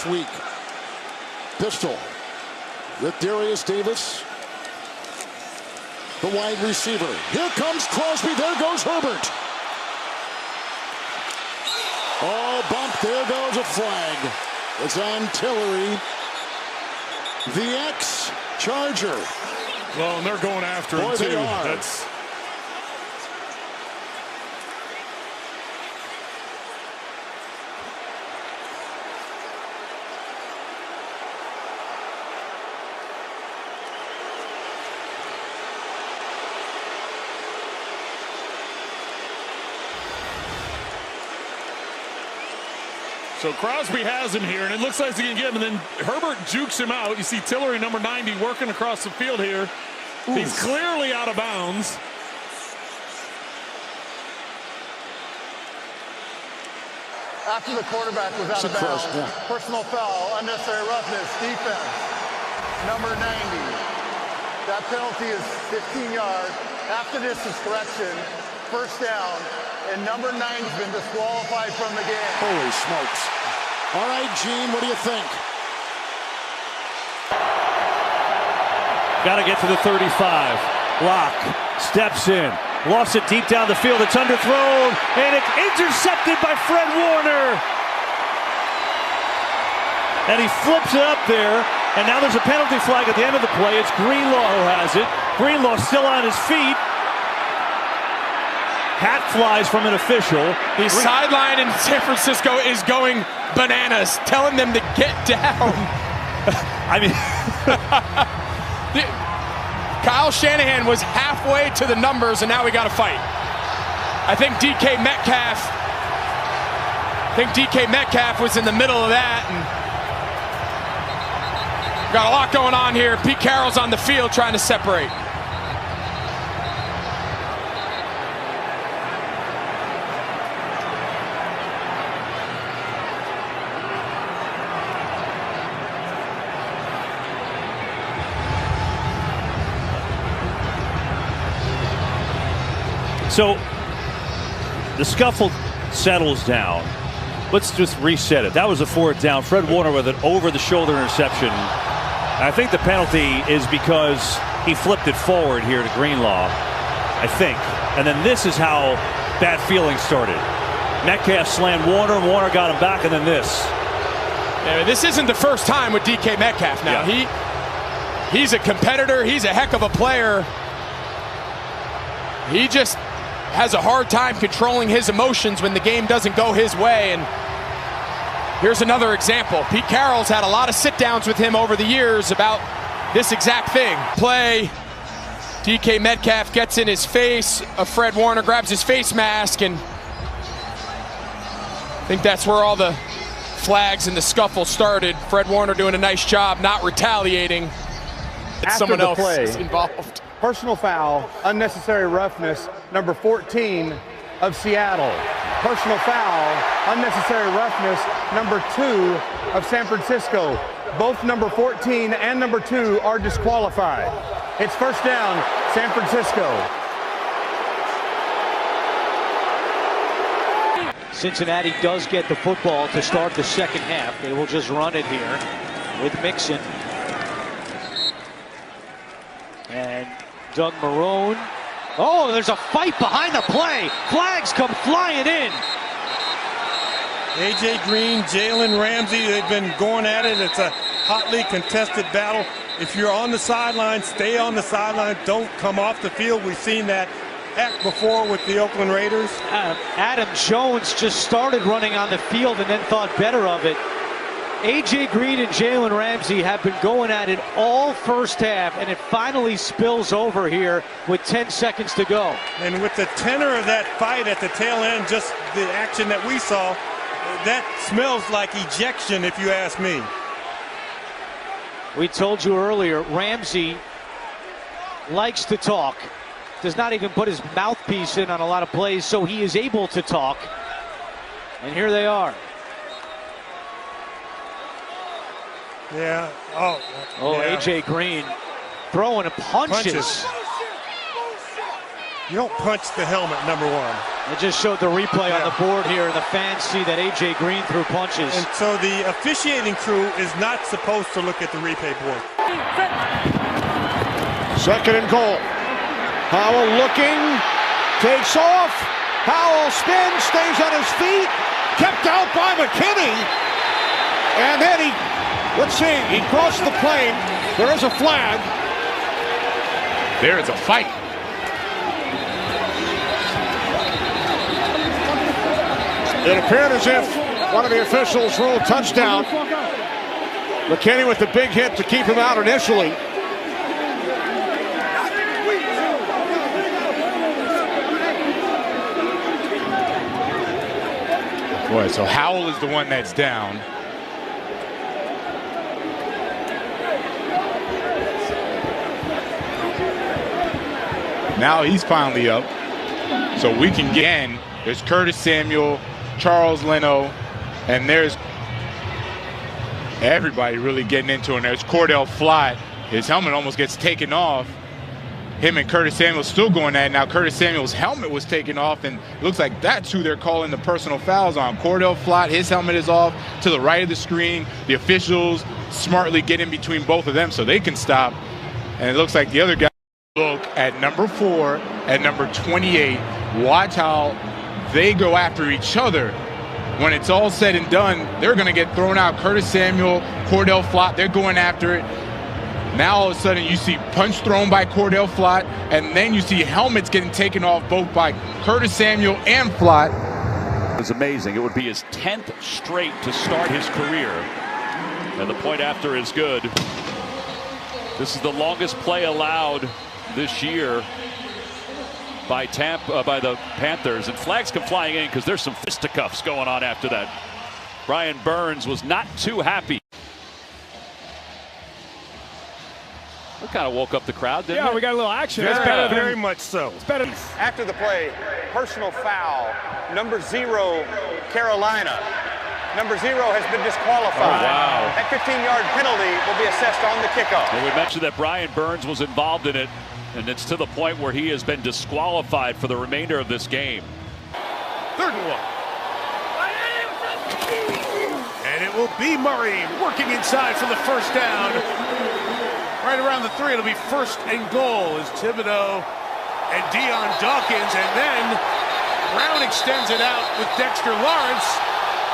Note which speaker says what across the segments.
Speaker 1: week. Pistol with Darius Davis, the wide receiver. Here comes Crosby. There goes Herbert. Oh, bump. There goes a flag. It's on Tillery, the ex-Charger.
Speaker 2: Well, and they're going after him, too. That's... So Crosby has him here, and it looks like he can get him, and then Herbert jukes him out. You see Tillery, number 90, working across the field here. Ooh. He's clearly out of bounds.
Speaker 3: After the quarterback was out of bounds, personal foul, unnecessary roughness, defense, number 90. That penalty is 15 yards. After this is correction, first down, and number 9's been disqualified from the game.
Speaker 1: Holy smokes. All right, Gene, what do you think?
Speaker 4: Got to get to the 35. Block, steps in, lost it deep down the field. It's underthrown, and it's intercepted by Fred Warner. And he flips it up there, and now there's a penalty flag at the end of the play. It's Greenlaw who has it. Greenlaw still on his feet. Hat flies from an official.
Speaker 5: The sideline in San Francisco is going bananas, telling them to get down.
Speaker 4: I mean,
Speaker 5: Kyle Shanahan was halfway to the numbers, and now we got to fight. I think DK Metcalf was in the middle of that, and got a lot going on here. Pete Carroll's on the field trying to separate.
Speaker 4: So the scuffle settles down. Let's just reset it. That was a fourth down. Fred Warner with an over-the-shoulder interception. I think the penalty is because he flipped it forward here to Greenlaw, I think. And then this is how bad feelings started. Metcalf slammed Warner, Warner got him back, and then this.
Speaker 5: Yeah, this isn't the first time with DK Metcalf now. Yeah. He's a competitor. He's a heck of a player. He just has a hard time controlling his emotions when the game doesn't go his way. And here's another example. Pete Carroll's had a lot of sit-downs with him over the years about this exact thing. Play, DK Metcalf gets in his face of Fred Warner, grabs his face mask, and I think that's where all the flags and the scuffle started. Fred Warner doing a nice job not retaliating. Someone else is involved.
Speaker 3: Personal foul, unnecessary roughness, number 14 of Seattle. Personal foul, unnecessary roughness, number 2 of San Francisco. Both number 14 and number 2 are disqualified. It's first down, San Francisco.
Speaker 6: Cincinnati does get the football to start the second half. They will just run it here with Mixon. And Doug Marrone. Oh, there's a fight behind the play. Flags come flying in.
Speaker 7: A.J. Green, Jalen Ramsey, they've been going at it. It's a hotly contested battle. If you're on the sideline, stay on the sideline. Don't come off the field. We've seen that act before with the Oakland Raiders.
Speaker 6: Adam Jones just started running on the field and then thought better of it. A.J. Green and Jalen Ramsey have been going at it all first half, and it finally spills over here with 10 seconds to go.
Speaker 7: And with the tenor of that fight at the tail end, just the action that we saw, that smells like ejection, if you ask me.
Speaker 6: We told you earlier, Ramsey likes to talk. Does not even put his mouthpiece in on a lot of plays, so he is able to talk. And here they are.
Speaker 7: Yeah.
Speaker 6: Oh, yeah. A.J. Green throwing punches.
Speaker 7: You don't punch the helmet, number one.
Speaker 6: They just showed the replay on the board here, and the fans see that A.J. Green threw punches.
Speaker 7: And so the officiating crew is not supposed to look at the replay board.
Speaker 1: Second and goal. Howell looking, takes off. Howell spins, stays on his feet, kept out by McKinney. And then let's see, he crossed the plane. There is a flag.
Speaker 5: There is a fight.
Speaker 1: It appeared as if one of the officials ruled touchdown. McKinney with the big hit to keep him out initially.
Speaker 5: Boy, so Howell is the one that's down. Now he's finally up. So we can get in. There's Curtis Samuel, Charles Leno, and there's everybody really getting into it. And there's Cordell Flott. His helmet almost gets taken off. Him and Curtis Samuel still going at it. Now Curtis Samuel's helmet was taken off, and it looks like that's who they're calling the personal fouls on. Cordell Flott, his helmet is off to the right of the screen. The officials smartly get in between both of them so they can stop. And it looks like the other guy look at number 4 and number 28. Watch how they go after each other. When it's all said and done, they're going to get thrown out. Curtis Samuel, Cordell Flott, they're going after it. Now all of a sudden you see punch thrown by Cordell Flott, and then you see helmets getting taken off both by Curtis Samuel and Flott.
Speaker 4: It was amazing. It would be his 10th straight to start his career. And the point after is good. This is the longest play allowed this year by the Panthers, and flags come flying in because there's some fisticuffs going on after that. Brian Burns was not too happy. That kind of woke up the crowd, didn't it?
Speaker 8: Yeah, we got a little action.
Speaker 7: Yeah,
Speaker 8: It's better
Speaker 7: very much so.
Speaker 8: It's better.
Speaker 9: After the play, personal foul, number 0, Carolina. Number 0 has been disqualified.
Speaker 4: Oh, wow.
Speaker 9: That 15-yard penalty will be assessed on the kickoff.
Speaker 4: And we mentioned that Brian Burns was involved in it, and it's to the point where he has been disqualified for the remainder of this game.
Speaker 8: 3rd and 1. And it will be Murray working inside for the first down. Right around the 3, it'll be 1st and goal as Thibodeau and Dion Dawkins, and then Brown extends it out with Dexter Lawrence.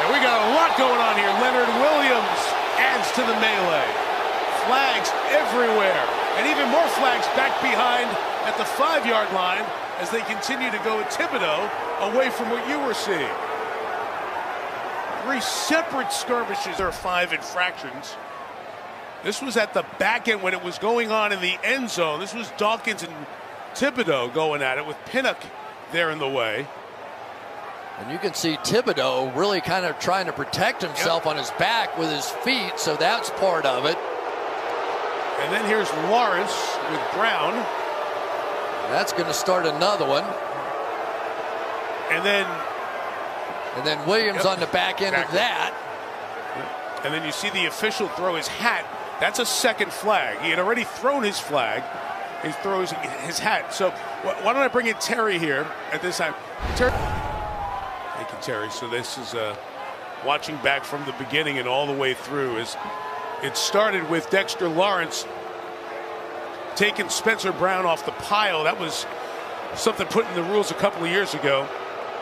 Speaker 8: And we got a lot going on here. Leonard Williams adds to the melee. Flags everywhere. And even more flags back behind at the 5-yard line as they continue to go with Thibodeau away from what you were seeing. 3 separate skirmishes. There are 5 infractions. This was at the back end when it was going on in the end zone. This was Dawkins and Thibodeau going at it with Pinnock there in the way.
Speaker 10: And you can see Thibodeau really kind of trying to protect himself on his back with his feet, so that's part of it.
Speaker 8: And then here's Lawrence with Brown.
Speaker 10: That's going to start another one.
Speaker 8: And then
Speaker 10: Williams on the back end of that.
Speaker 8: And then you see the official throw his hat. That's a second flag. He had already thrown his flag. He throws his hat. So why don't I bring in Terry here at this time? Terry. Thank you, Terry. So this is watching back from the beginning and all the way through. As it started with Dexter Lawrence taking Spencer Brown off the pile. That was something put in the rules a couple of years ago.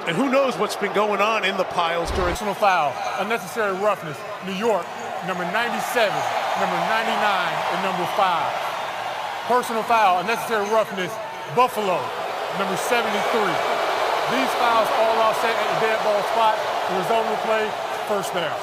Speaker 8: And who knows what's been going on in the piles during.
Speaker 11: Personal foul, unnecessary roughness, New York, number 97, number 99, and number 5. Personal foul, unnecessary roughness, Buffalo, number 73. These fouls all offset at the dead ball spot. The result of the play, first down.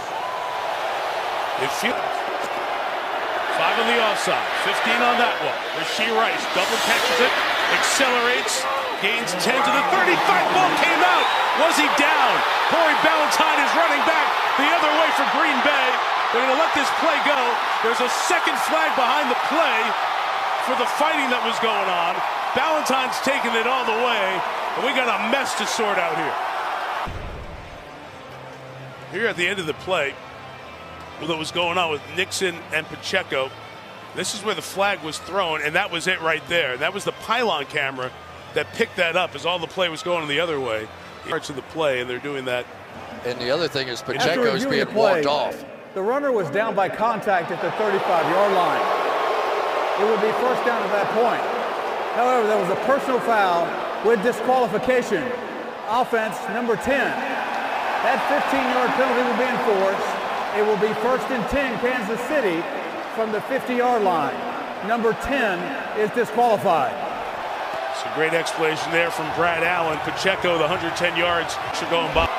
Speaker 8: It feels 5 on the offside, 15 on that one. Rasheed Rice double catches it, accelerates, gains 10 to the 35. Ball came out. Was he down? Corey Ballantyne is running back the other way for Green Bay. They're going to let this play go. There's a second flag behind the play for the fighting that was going on. Ballantyne's taking it all the way, and we got a mess to sort out here. Here at the end of the play, what was going on with Nixon and Pacheco, this is where the flag was thrown, and that was it right there. That was the pylon camera that picked that up as all the play was going the other way. Parts of the play, and they're doing that.
Speaker 10: And the other thing is Pacheco's being walked off.
Speaker 3: The runner was down by contact at the 35-yard line. It would be first down at that point. However, there was a personal foul with disqualification. Offense number 10. That 15-yard penalty will be enforced. It will be 1st and 10 Kansas City from the 50-yard line. Number 10 is disqualified.
Speaker 8: It's a great explanation there from Brad Allen. Pacheco, the 110 yards, should go by.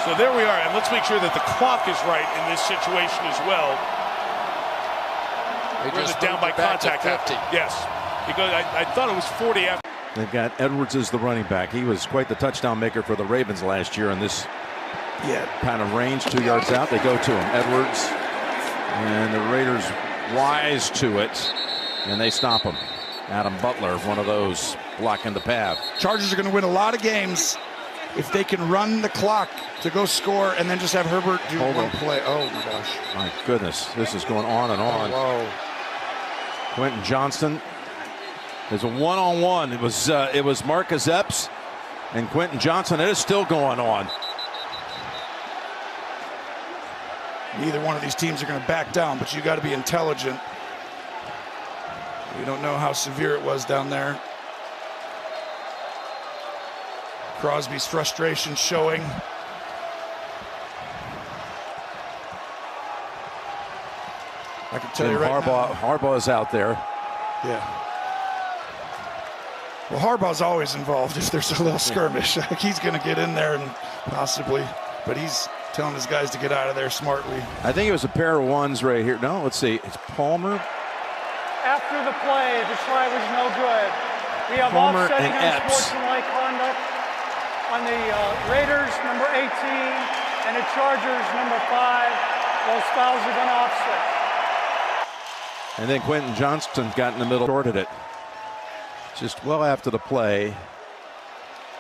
Speaker 8: So there we are, and let's make sure that the clock is right in this situation as well.
Speaker 10: They just
Speaker 8: down by contact.
Speaker 10: 50.
Speaker 8: Yes, because I thought it was 40 after.
Speaker 1: They've got Edwards as the running back. He was quite the touchdown maker for the Ravens last year in this kind of range. 2 yards out, they go to him. Edwards, and the Raiders wise to it, and they stop him. Adam Butler, one of those blocking the path.
Speaker 12: Chargers are going to win a lot of games if they can run the clock to go score and then just have Herbert do one play. Oh my gosh.
Speaker 1: My goodness, this is going on and on.
Speaker 12: Oh,
Speaker 1: Quentin Johnston. There's a one-on-one. It was Marcus Epps and Quentin Johnston. It is still going on.
Speaker 12: neither one of these teams are going to back down, but you got to be intelligent. We don't know how severe it was down there. Crosby's frustration showing. I can tell you right now.
Speaker 1: Harbaugh's out there.
Speaker 12: Yeah. Well, Harbaugh's always involved if there's a little skirmish. He's going to get in there and possibly, but he's telling his guys to get out of there smartly.
Speaker 1: I think it was a pair of ones right here. No, let's see. It's Palmer.
Speaker 13: After the play, the try was no good. We have
Speaker 1: Palmer
Speaker 13: offsetting
Speaker 1: and Epps.
Speaker 13: unsportsmanlike conduct on the Raiders, number 18, and the Chargers, number 5. Those fouls are going to offset.
Speaker 1: And then Quentin Johnston got in the middle, shorted it. Just well after the play.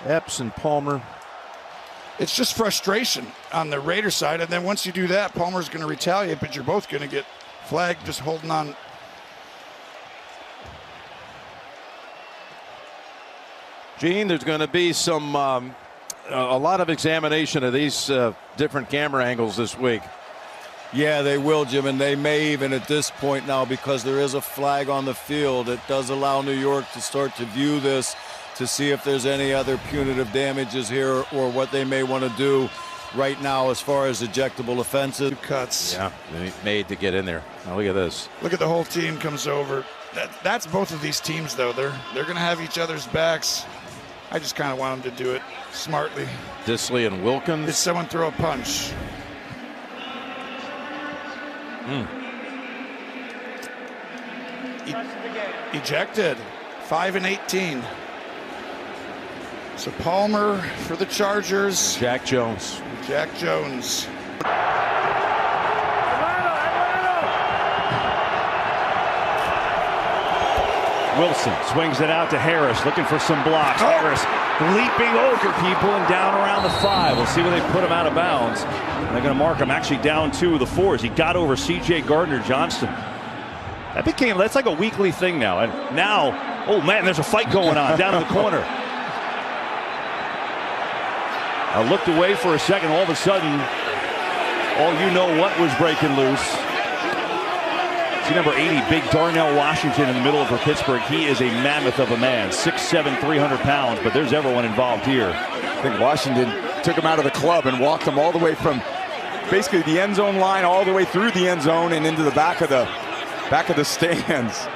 Speaker 1: Epps and Palmer.
Speaker 12: It's just frustration on the Raider side, and then once you do that, Palmer's going to retaliate, but you're both going to get flagged just holding on.
Speaker 1: Gene, there's going to be some a lot of examination of these different camera angles this week.
Speaker 14: Yeah, they will, Jim, and they may even at this point now, because there is a flag on the field. It does allow New York to start to view this to see if there's any other punitive damages here or what they may want to do right now as far as ejectable offenses.
Speaker 12: Cuts.
Speaker 1: Yeah, they made to get in there. Now look at this.
Speaker 12: Look at the whole team comes over. That's both of these teams, though. They're going to have each other's backs. I just kind of want them to do it smartly.
Speaker 1: Disley and Wilkins.
Speaker 12: Did someone throw a punch? Ejected. 5 and 18. So Palmer for the Chargers.
Speaker 1: Jack Jones.
Speaker 12: Jack Jones.
Speaker 4: Wilson swings it out to Harris, looking for some blocks. Harris leaping over people and down around the 5. We'll see where they put him out of bounds. And they're going to mark him actually down to the 4 as he got over C.J. Gardner-Johnson. That's like a weekly thing now. And now, oh man, there's a fight going on down in the corner. I looked away for a second. All of a sudden, you know what was breaking loose. See number 80, big Darnell Washington in the middle of for Pittsburgh. He is a mammoth of a man, 6'7", 300 pounds, but there's everyone involved here.
Speaker 15: I think Washington took him out of the club and walked him all the way from basically the end zone line all the way through the end zone and into the back of the stands.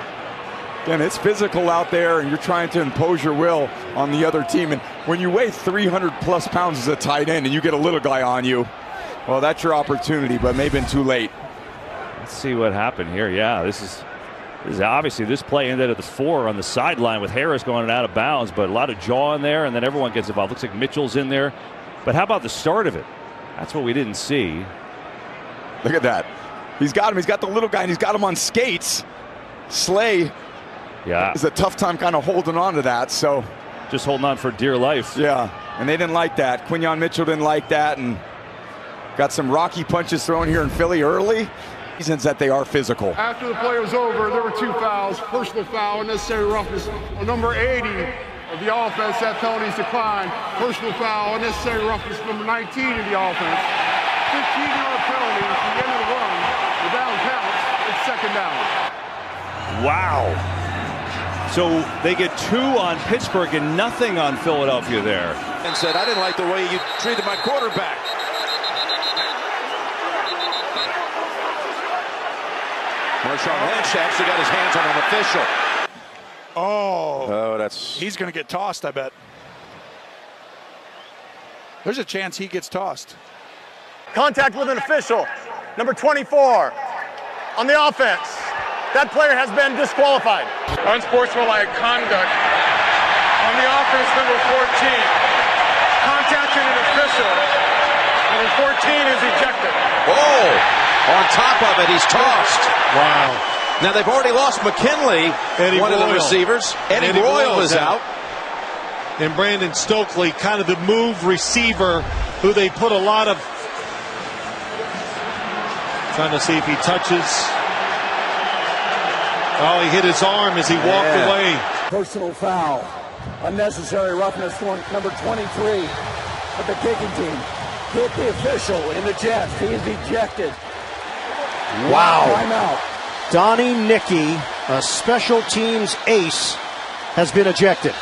Speaker 15: Again, it's physical out there, and you're trying to impose your will on the other team. And when you weigh 300-plus pounds as a tight end and you get a little guy on you, well, that's your opportunity, but maybe been too late.
Speaker 4: Let's see what happened here. Yeah, this is obviously this play ended at the 4 on the sideline with Harris going out of bounds, but a lot of jaw in there, and then everyone gets involved. Looks like Mitchell's in there. But how about the start of it? That's what we didn't see.
Speaker 15: Look at that. He's got him. He's got the little guy, and he's got him on skates. Slay is a tough time kind of holding on to that. So
Speaker 4: just holding on for dear life.
Speaker 15: Yeah, and they didn't like that. Quinyon Mitchell didn't like that, and got some rocky punches thrown here in Philly early. Reasons that they are physical.
Speaker 3: After the play was over, there were 2 fouls. Personal foul, unnecessary roughness on number 80, of the offense. That penalty's declined. Personal foul, unnecessary roughness, number 19 in the offense. 15-yard penalty at the end of the run. The down counts. It's second down.
Speaker 4: Wow. So they get 2 on Pittsburgh and nothing on Philadelphia there.
Speaker 1: And said, I didn't like the way you treated my quarterback. Marshawn Lynch actually got his hands on an official.
Speaker 12: Oh,
Speaker 1: that's...
Speaker 12: He's going to get tossed, I bet. There's a chance he gets tossed.
Speaker 3: Contact with an official, number 24, on the offense. That player has been disqualified.
Speaker 11: Unsportsmanlike conduct on the offense, number 14. Contacting an official. Number 14 is ejected.
Speaker 1: Oh, on top of it, he's tossed. Wow. Now they've already lost McKinley, one of the receivers. Eddie Royal is out.
Speaker 16: And Brandon Stokely, kind of the move receiver who they put a lot of... Trying to see if he touches. Oh, he hit his arm as he walked away.
Speaker 17: Personal foul. Unnecessary roughness, number 23 of the kicking team. Hit the official in the chest. He is ejected.
Speaker 1: Wow.
Speaker 17: Timeout.
Speaker 18: Donnie Nicky, a special teams ace, has been ejected.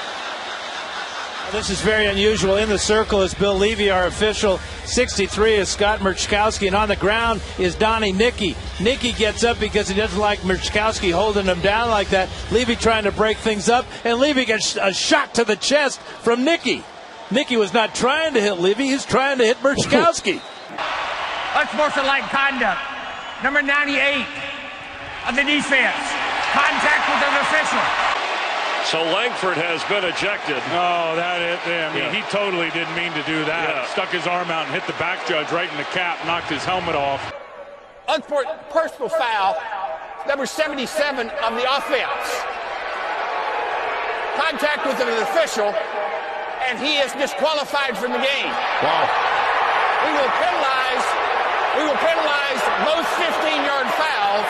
Speaker 19: This is very unusual. In the circle is Bill Levy, our official. 63 is Scott Murchkowski, and on the ground is Donnie Nicky. Nicky gets up because he doesn't like Murchkowski holding him down like that. Levy trying to break things up, and Levy gets a shot to the chest from Nicky. Nicky was not trying to hit Levy, he's trying to hit Murchkowski.
Speaker 20: Unsportsmanlike conduct. Number 98 of the defense. Contact with an official.
Speaker 21: So Langford has been ejected.
Speaker 2: Oh, he totally didn't mean to do that. Yeah. Stuck his arm out and hit the back judge right in the cap, knocked his helmet off.
Speaker 20: Personal foul, number 77 of the offense. Contact with an official, and he is disqualified from the game.
Speaker 1: Wow.
Speaker 20: We will penalize most 15-yard fouls,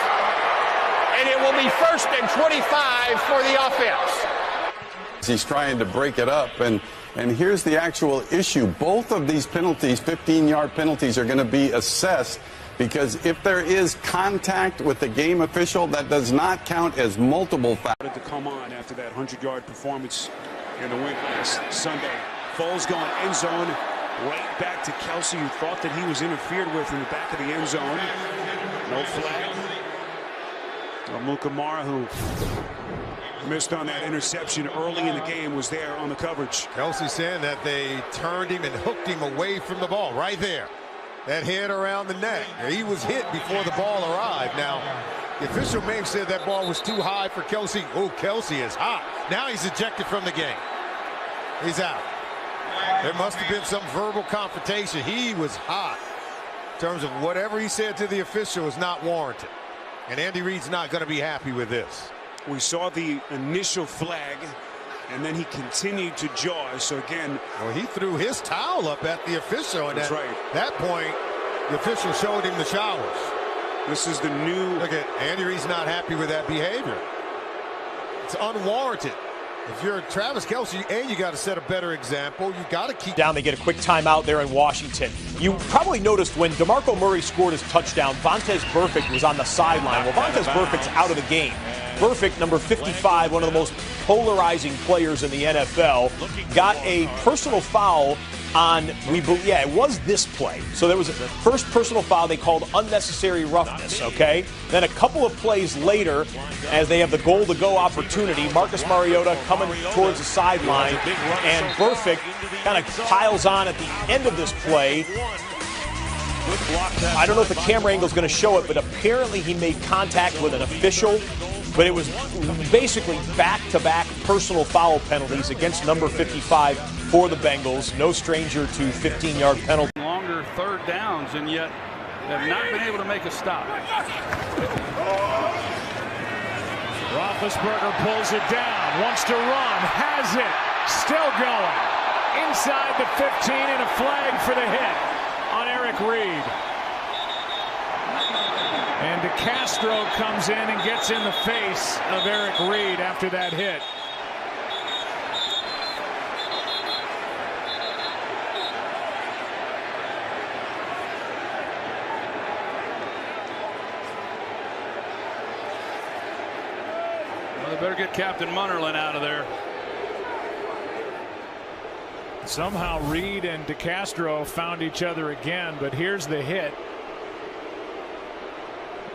Speaker 20: and it will be 1st and 25 for the offense.
Speaker 22: He's trying to break it up, and here's the actual issue. Both of these penalties, 15-yard penalties, are going to be assessed because if there is contact with the game official, that does not count as multiple fouls.
Speaker 23: To come on after that 100-yard performance in the win last Sunday. Foles going end zone, right back to Kelsey, who thought that he was interfered with in the back of the end zone. No flag. Mukamara, who missed on that interception early in the game, was there on the coverage.
Speaker 24: Kelsey saying that they turned him and hooked him away from the ball right there. That hit around the neck. He was hit before the ball arrived. Now, the official may have said that ball was too high for Kelsey. Oh, Kelsey is hot. Now he's ejected from the game. He's out. There must have been some verbal confrontation. He was hot. In terms of whatever he said to the official is not warranted. And Andy Reid's not going to be happy with this.
Speaker 23: We saw the initial flag, and then he continued to jaw. So again,
Speaker 24: well, he threw his towel up at the official, and
Speaker 23: that's
Speaker 24: at
Speaker 23: right.
Speaker 24: that point, the official showed him the showers.
Speaker 23: This is the new.
Speaker 24: Look at Andy Reid's not happy with that behavior. It's unwarranted. If you're Travis Kelce, you got to set a better example. You got to keep
Speaker 25: down. They get a quick timeout there in Washington. You probably noticed when DeMarco Murray scored his touchdown, Vontaze Burfict was on the sideline. Well, Vontaze Burfict's out of the game. Burfict, number 55, one of the most polarizing players in the NFL, got a personal foul on, it was this play. So there was a first personal foul they called unnecessary roughness, okay? Then a couple of plays later, as they have the goal-to-go opportunity, Marcus Mariota coming towards the sideline, and Burfict kind of piles on at the end of this play. I don't know if the camera angle is going to show it, but apparently he made contact with an official. But it was basically back-to-back personal foul penalties against number 55 for the Bengals. No stranger to 15-yard penalty.
Speaker 2: Longer third downs, and yet have not been able to make a stop. Roethlisberger pulls it down, wants to run, has it, still going. Inside the 15 and a flag for the hit on Eric Reid. And DeCastro comes in and gets in the face of Eric Reid after that hit. Well, they better get Captain Munnerlyn out of there.
Speaker 5: Somehow Reed and DeCastro found each other again, but here's the hit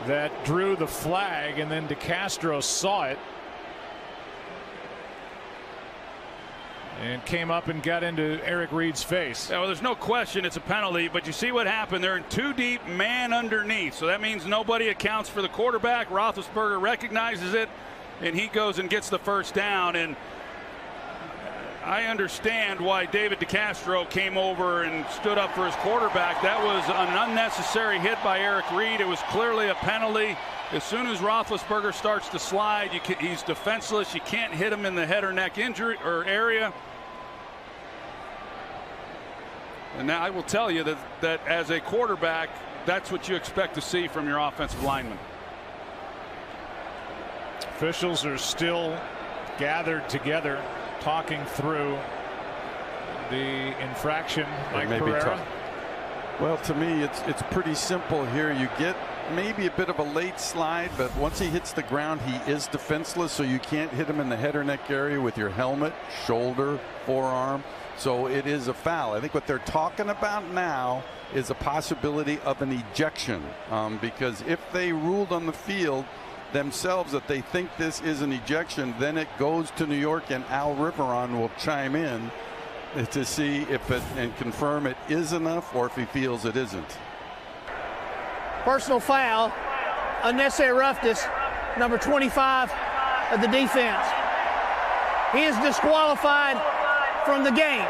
Speaker 5: that drew the flag, and then DeCastro saw it and came up and got into Eric Reed's face.
Speaker 6: Yeah, well, there's no question it's a penalty, but you see what happened. They're in too deep, man underneath, so that means nobody accounts for the quarterback. Roethlisberger recognizes it, and he goes and gets the first down. And I understand why David DeCastro came over and stood up for his quarterback. That was an unnecessary hit by Eric Reed. It was clearly a penalty. As soon as Roethlisberger starts to slide, he's defenseless. You can't hit him in the head or neck injury or area. And now I will tell you that as a quarterback, that's what you expect to see from your offensive lineman.
Speaker 5: Officials are still gathered together, talking through the infraction. Mike Pereira.
Speaker 15: Well, to me, it's pretty simple here. You get maybe a bit of a late slide, but once he hits the ground, he is defenseless, so you can't hit him in the head or neck area with your helmet, shoulder, forearm. So it is a foul. I think what they're talking about now is a possibility of an ejection, because if they ruled on the field themselves that they think this is an ejection, then it goes to New York, and Al Riveron will chime in to see if it and confirm it is enough or if he feels it isn't.
Speaker 7: Personal foul, unnecessary roughness, number 25 of the defense. He is disqualified from the game.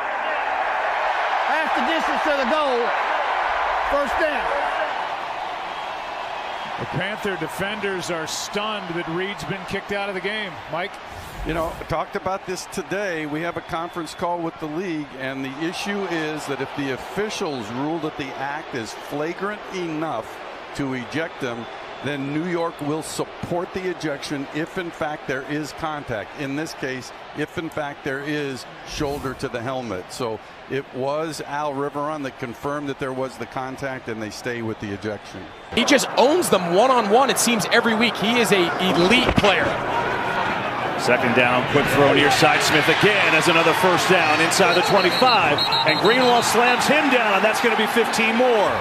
Speaker 7: Half the distance to the goal, first down.
Speaker 5: The Panther defenders are stunned that Reed's been kicked out of the game. Mike?
Speaker 15: You know, I talked about this today. We have a conference call with the league, and the issue is that if the officials rule that the act is flagrant enough to eject him, then New York will support the ejection if in fact there is contact. In this case, if in fact there is shoulder to the helmet. So it was Al Riveron that confirmed that there was the contact, and they stay with the ejection.
Speaker 9: He just owns them one-on-one, it seems, every week. He is an elite player.
Speaker 4: Second down, quick throw near side. Smith again has another first down inside the 25, and Greenlaw slams him down, and that's going to be 15 more.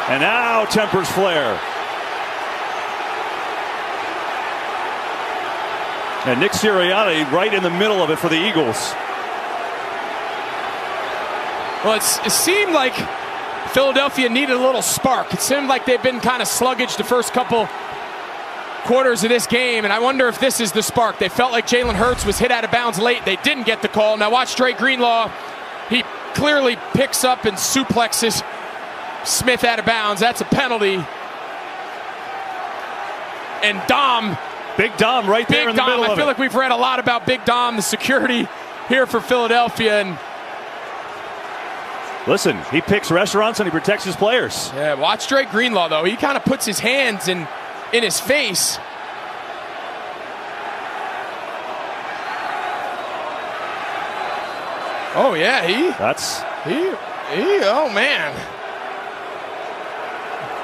Speaker 4: And now tempers flare. And Nick Sirianni right in the middle of it for the Eagles.
Speaker 9: Well, it seemed like Philadelphia needed a little spark. It seemed like they've been kind of sluggish the first couple quarters of this game, and I wonder if this is the spark. They felt like Jalen Hurts was hit out of bounds late. They didn't get the call. Now watch Dre Greenlaw. He clearly picks up and suplexes Smith out of bounds. That's a penalty. And Dom.
Speaker 4: Big Dom right there in the middle of it.
Speaker 9: I feel like we've read a lot about Big Dom, the security here for Philadelphia. And
Speaker 4: listen, he picks restaurants and he protects his players.
Speaker 9: Yeah, watch Dre Greenlaw, though. He kind of puts his hands in his face. Oh, yeah, oh, man.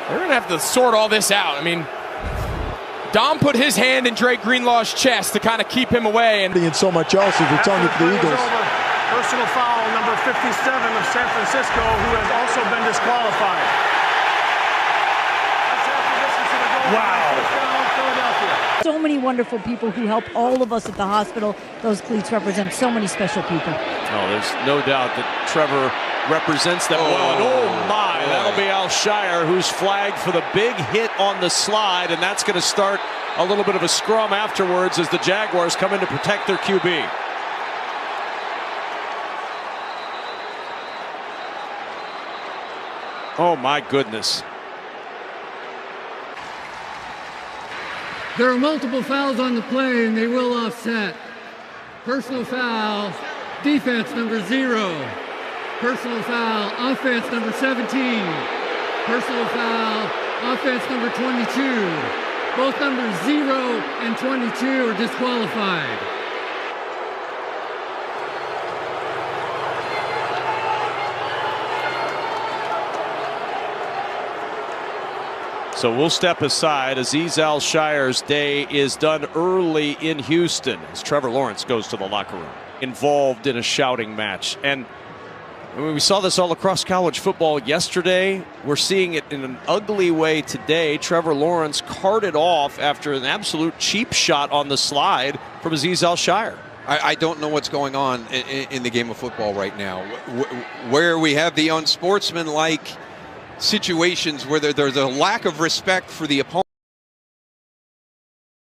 Speaker 9: They're going to have to sort all this out. I mean, Dom put his hand in Dre Greenlaw's chest to kind of keep him away. And
Speaker 10: so much else is returning to the Eagles.
Speaker 13: Personal foul, number 57 of San Francisco, who has also been disqualified.
Speaker 26: Wow. So many wonderful people who help all of us at the hospital. Those cleats represent so many special people.
Speaker 25: Oh, there's no doubt that Trevor represents them well. And oh my, that'll be Al Shire, who's flagged for the big hit on the slide, and that's going to start a little bit of a scrum afterwards as the Jaguars come in to protect their QB. Oh my goodness.
Speaker 27: There are multiple fouls on the play, and they will offset. Personal foul, defense number 0. Personal foul, offense number 17. Personal foul, offense number 22. Both numbers 0 and 22 are disqualified.
Speaker 3: So we'll step aside. Azeez Al-Shire's day is done early in Houston as Trevor Lawrence goes to the locker room, involved in a shouting match. And I mean, we saw this all across college football yesterday. We're seeing it in an ugly way today. Trevor Lawrence carted off after an absolute cheap shot on the slide from Azeez Al-Shire.
Speaker 8: I don't know what's going on in the game of football right now, where we have the unsportsmanlike situations where there's a lack of respect for the opponent.